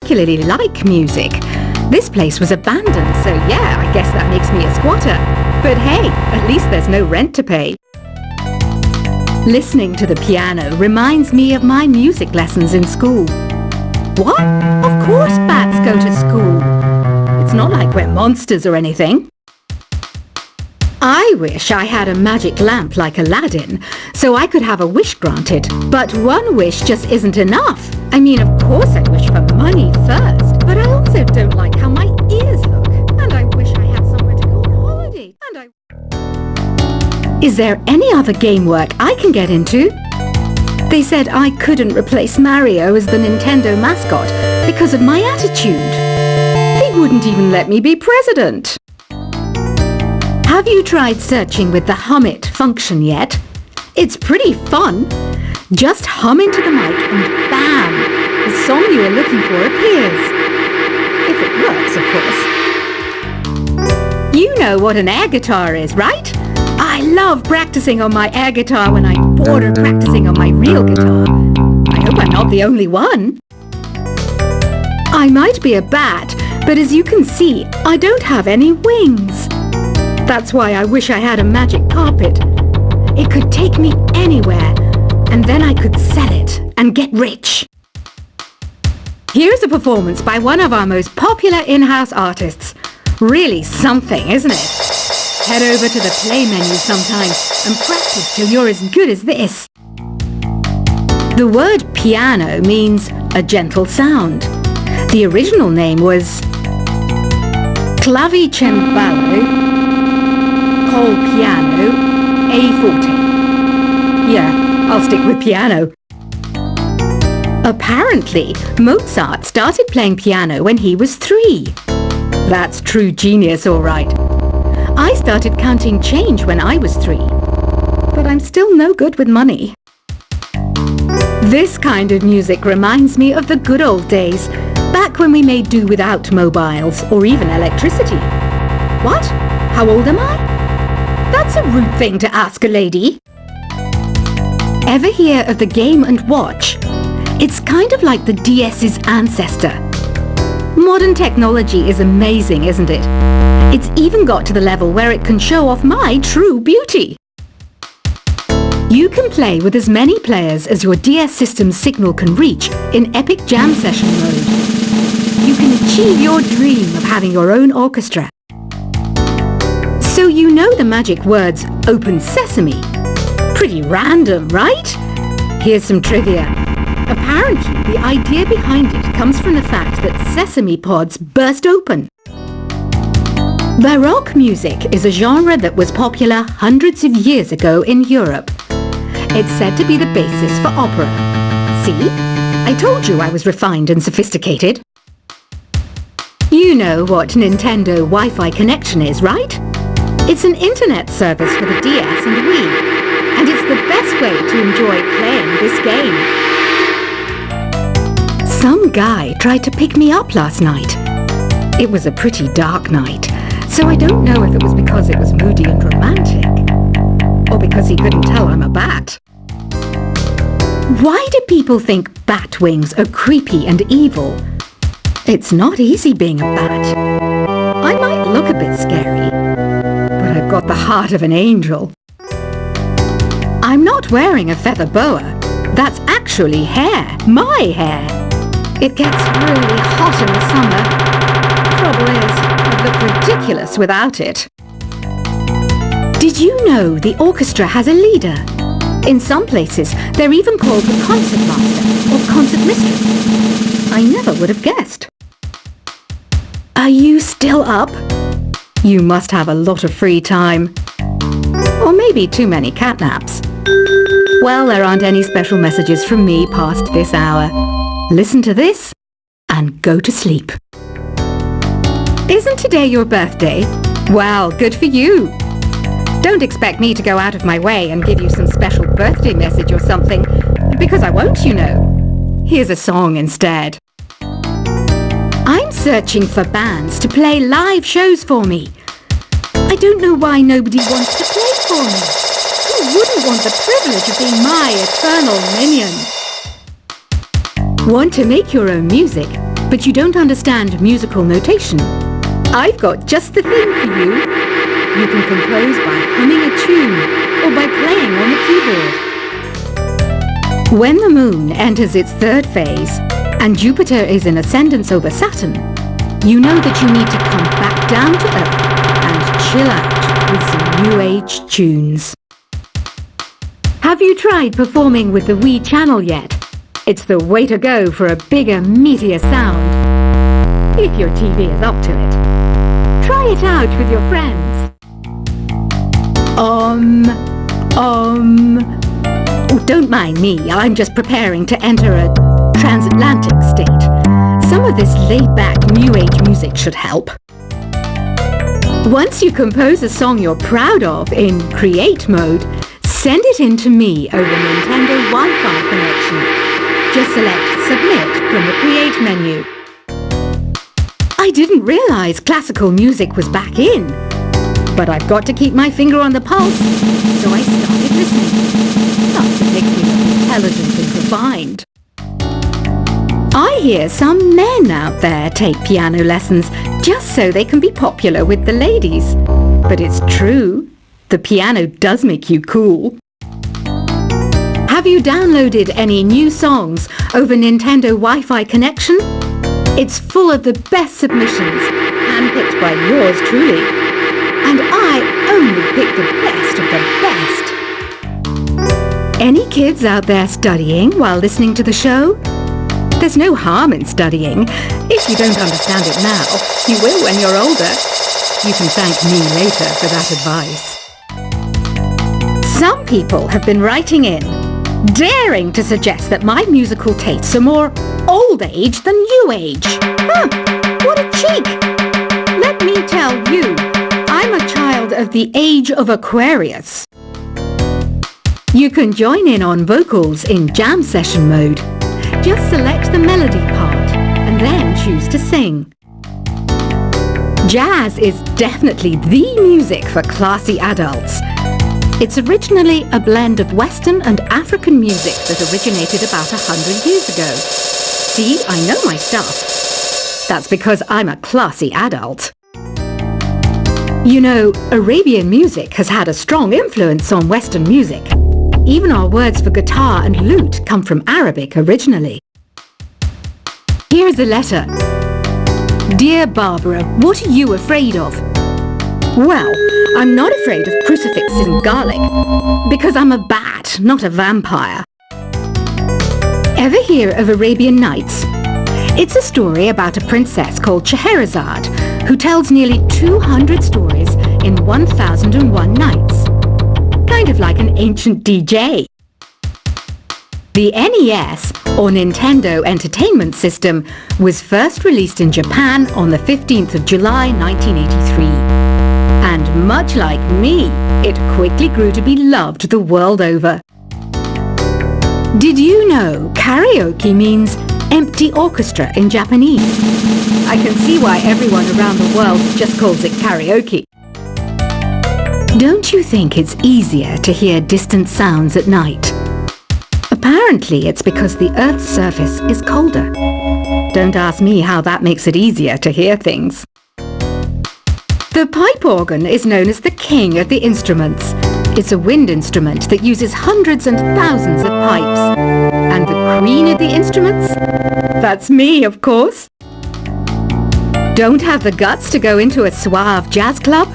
particularly like music. This place was abandoned, so yeah, I guess that makes me a squatter. But hey, at least there's no rent to pay. Listening to the piano reminds me of my music lessons in school. What? Of course bats go to school. It's not like we're monsters or anything. I wish I had a magic lamp like Aladdin, so I could have a wish granted. But one wish just isn't enough. I mean, of course I wish for money first, but I also don't like how my ears look. And I wish I had somewhere to go on holiday. Is there any other game work I can get into? They said I couldn't replace Mario as the Nintendo mascot because of my attitude. They wouldn't even let me be president. Have you tried searching with the Hum It function yet? It's pretty fun. Just hum into the mic and bam! The song you are looking for appears. If it works, of course. You know what an air guitar is, right? I love practicing on my air guitar when I'm bored of practicing on my real guitar. I hope I'm not the only one. I might be a bat, but as you can see, I don't have any wings. That's why I wish I had a magic carpet. It could take me anywhere, and then I could sell it and get rich. Here's a performance by one of our most popular in-house artists. Really something, isn't it? Head over to the play menu sometime and practice till you're as good as this. The word piano means a gentle sound. The original name was Clavicembalo col piano a forte. Yeah, I'll stick with piano. Apparently, Mozart started playing piano when he was 3. That's true genius, all right. I started counting change when I was 3, but I'm still no good with money. This kind of music reminds me of the good old days, back when we made do without mobiles or even electricity. What? How old am I? That's a rude thing to ask a lady. Ever hear of the Game & Watch? It's kind of like the DS's ancestor. Modern technology is amazing, isn't it? It's even got to the level where it can show off my true beauty. You can play with as many players as your DS system's signal can reach in Epic Jam Session mode. You can achieve your dream of having your own orchestra. So you know the magic words Open Sesame. Pretty random, right? Here's some trivia. Apparently, the idea behind it comes from the fact that sesame pods burst open. Baroque music is a genre that was popular hundreds of years ago in Europe. It's said to be the basis for opera. See? I told you I was refined and sophisticated. You know what Nintendo Wi-Fi connection is, right? It's an internet service for the DS and Wii, and it's the best way to enjoy playing this game. Some guy tried to pick me up last night. It was a pretty dark night, so I don't know if it was because it was moody and romantic, or because he couldn't tell I'm a bat. Why do people think bat wings are creepy and evil? It's not easy being a bat. I might look a bit scary, but I've got the heart of an angel. I'm not wearing a feather boa. That's actually hair, my hair. It gets really hot in the summer. Trouble is, I'd look ridiculous without it. Did you know the orchestra has a leader? In some places, they're even called the concert master or concert mistress. I never would have guessed. Are you still up? You must have a lot of free time. Or maybe too many catnaps. Well, there aren't any special messages from me past this hour. Listen to this and go to sleep. Isn't today your birthday? Well, good for you. Don't expect me to go out of my way and give you some special birthday message or something, because I won't, you know. Here's a song instead. I'm searching for bands to play live shows for me. I don't know why nobody wants to play for me. Who wouldn't want the privilege of being my eternal minion? Want to make your own music? but you don't understand musical notation. I've got just the thing for you. You can compose by humming a tune or by playing on the keyboard. When the moon enters its third phase and Jupiter is in ascendance over Saturn, you know that you need to come back down to Earth and chill out with some New Age tunes. Have you tried performing with the Wii channel yet? It's the way to go for a bigger, meatier sound. If your TV is up to it. Try it out with your friends. Oh, don't mind me. I'm just preparing to enter a transatlantic state. Some of this laid-back New Age music should help. Once you compose a song you're proud of in Create mode, send it in to me over Nintendo Wi-Fi connection. Just select Submit from the Create menu. I didn't realize classical music was back in. But I've got to keep my finger on the pulse, so I started listening. Plus, it makes me look intelligent and refined. I hear some men out there take piano lessons just so they can be popular with the ladies. But it's true, the piano does make you cool. Have you downloaded any new songs over Nintendo Wi-Fi connection? It's full of the best submissions, handpicked by yours truly. And I only pick the best of the best. Any kids out there studying while listening to the show? There's no harm in studying. If you don't understand it now, you will when you're older. You can thank me later for that advice. Some people have been writing in, daring to suggest that my musical tastes are more old age than new age. Huh, what a cheek! Let me tell you, I'm a child of the age of Aquarius. You can join in on vocals in jam session mode. Just select the melody part and then choose to sing. Jazz is definitely the music for classy adults. It's originally a blend of Western and African music that originated about 100 years ago. See, I know my stuff. That's because I'm a classy adult. You know, Arabian music has had a strong influence on Western music. Even our words for guitar and lute come from Arabic originally. Here's a letter. Dear Barbara, what are you afraid of? Well, I'm not afraid of crucifixes and garlic, because I'm a bat, not a vampire. Ever hear of Arabian Nights? It's a story about a princess called Scheherazade, who tells nearly 200 stories in 1001 nights. Kind of like an ancient DJ. The NES, or Nintendo Entertainment System, was first released in Japan on the 15th of July 1983. And much like me, it quickly grew to be loved the world over. Did you know karaoke means empty orchestra in Japanese? I can see why everyone around the world just calls it karaoke. Don't you think it's easier to hear distant sounds at night? Apparently it's because the Earth's surface is colder. Don't ask me how that makes it easier to hear things. The pipe organ is known as the king of the instruments. It's a wind instrument that uses hundreds and thousands of pipes. And the queen of the instruments? That's me, of course. Don't have the guts to go into a suave jazz club?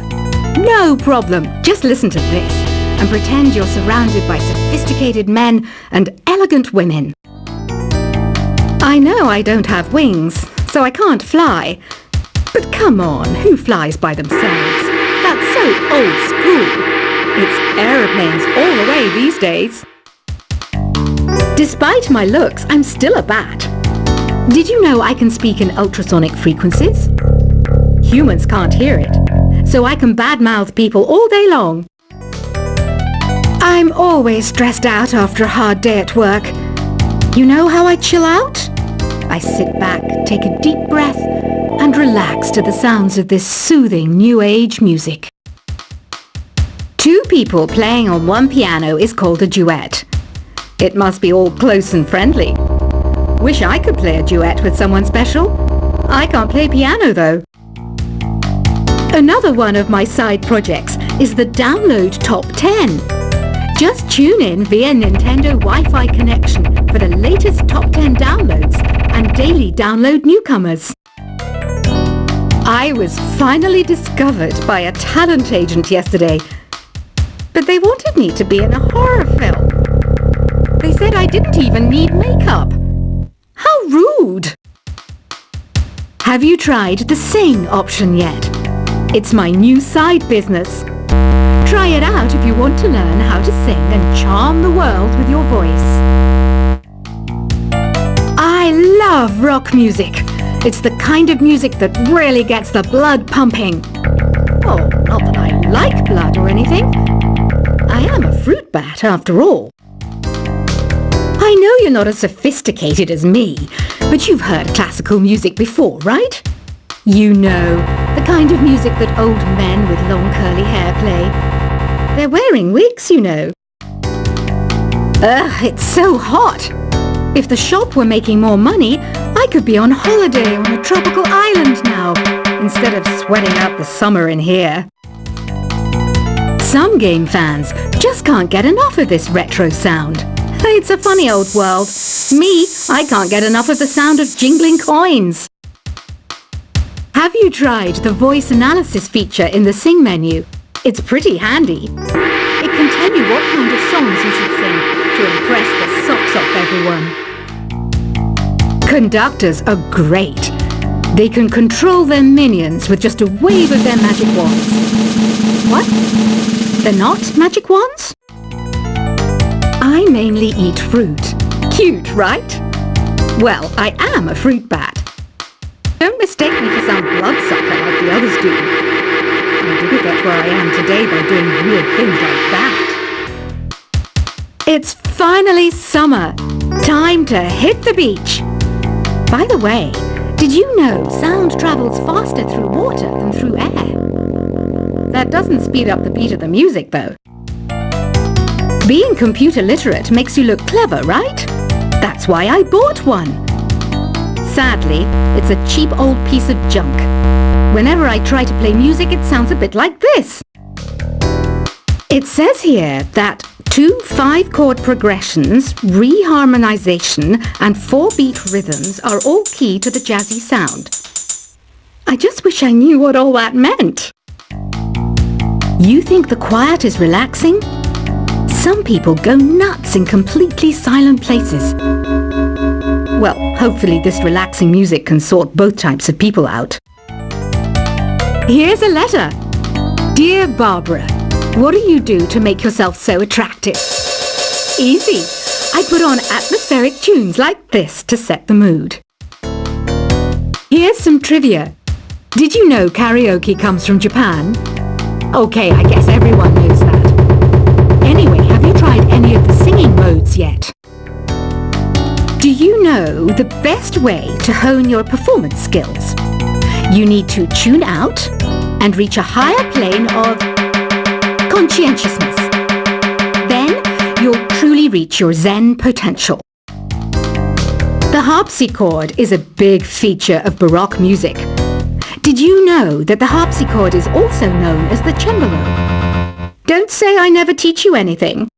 No problem. Just listen to this and pretend you're surrounded by sophisticated men and elegant women. I know I don't have wings, so I can't fly. But come on, who flies by themselves? That's so old school. It's aeroplanes all the way these days. Despite my looks, I'm still a bat. Did you know I can speak in ultrasonic frequencies? Humans can't hear it, so I can badmouth people all day long. I'm always stressed out after a hard day at work. You know how I chill out? I sit back, take a deep breath, and relax to the sounds of this soothing new age music. Two people playing on one piano is called a duet. It must be all close and friendly. Wish I could play a duet with someone special. I can't play piano though. Another one of my side projects is the Download Top 10. Just tune in via Nintendo Wi-Fi connection for the latest top 10 downloads and daily download newcomers. I was finally discovered by a talent agent yesterday, but they wanted me to be in a horror film. They said I didn't even need makeup. How rude! Have you tried the Sing option yet? It's my new side business. Try it out if you want to learn how to sing and charm the world with your voice. I love rock music. It's the kind of music that really gets the blood pumping. Oh, not that I like blood or anything. I am a fruit bat after all. I know you're not as sophisticated as me, but you've heard classical music before, right? You know, the kind of music that old men with long curly hair play. They're wearing wigs, you know. Ugh, it's so hot. If the shop were making more money, I could be on holiday on a tropical island now, instead of sweating out the summer in here. Some game fans just can't get enough of this retro sound. It's a funny old world. Me, I can't get enough of the sound of jingling coins. Have you tried the voice analysis feature in the Sing menu? It's pretty handy. It can tell you what kind of songs you should sing to impress the socks off everyone. Conductors are great. They can control their minions with just a wave of their magic wands. What? They're not magic wands? I mainly eat fruit. Cute, right? Well, I am a fruit bat. Don't mistake me for some bloodsucker like the others do. I didn't get where I am today by doing weird things like that. It's finally summer. Time to hit the beach. By the way, did you know sound travels faster through water than through air? That doesn't speed up the beat of the music, though. Being computer literate makes you look clever, right? That's why I bought one. Sadly, it's a cheap old piece of junk. Whenever I try to play music, it sounds a bit like this. It says here that 2 5-chord progressions, reharmonization, and 4-beat rhythms are all key to the jazzy sound. I just wish I knew what all that meant. You think the quiet is relaxing? Some people go nuts in completely silent places. Well, hopefully this relaxing music can sort both types of people out. Here's a letter. Dear Barbara, what do you do to make yourself so attractive? Easy. I put on atmospheric tunes like this to set the mood. Here's some trivia. Did you know karaoke comes from Japan? Okay, I guess everyone knows that. Anyway, have you tried any of the singing modes yet? Do you know the best way to hone your performance skills? You need to tune out and reach a higher plane of conscientiousness. Then you'll truly reach your Zen potential. The harpsichord is a big feature of Baroque music. Did you know that the harpsichord is also known as the cembalo? Don't say I never teach you anything.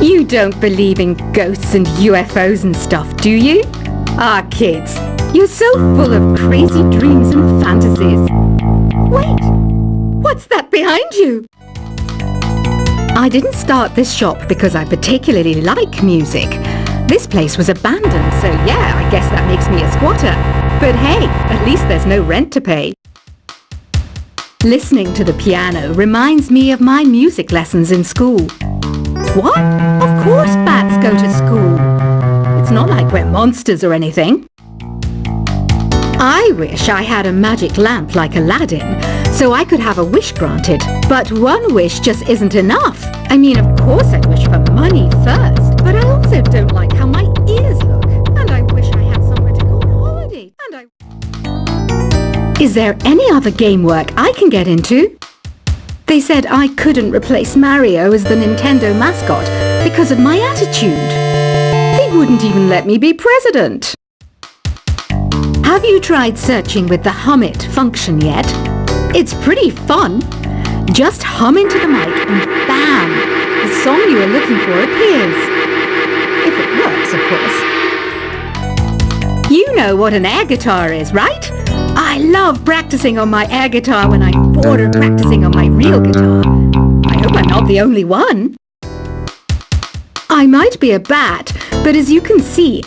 You don't believe in ghosts and UFOs and stuff, do you? Ah, kids, you're so full of crazy dreams and fantasies. Wait, what's that behind you? I didn't start this shop because I particularly like music. This place was abandoned, so yeah, I guess that makes me a squatter. But hey, at least there's no rent to pay. Listening to the piano reminds me of my music lessons in school. What? Of course bats go to school. It's not like we're monsters or anything. I wish I had a magic lamp like Aladdin, so I could have a wish granted. But one wish just isn't enough. I mean, of course I'd wish for money first, but I also don't like how my ears look. And I wish I had somewhere to go on holiday. Is there any other game work I can get into? They said I couldn't replace Mario as the Nintendo mascot because of my attitude. They wouldn't even let me be president. Have you tried searching with the Hum It function yet? It's pretty fun. Just hum into the mic and bam! The song you are looking for appears. If it works, of course. You know what an air guitar is, right? I love practicing on my air guitar when I'm bored of practicing on my real guitar. I hope I'm not the only one. I might be a bat, but as you can see,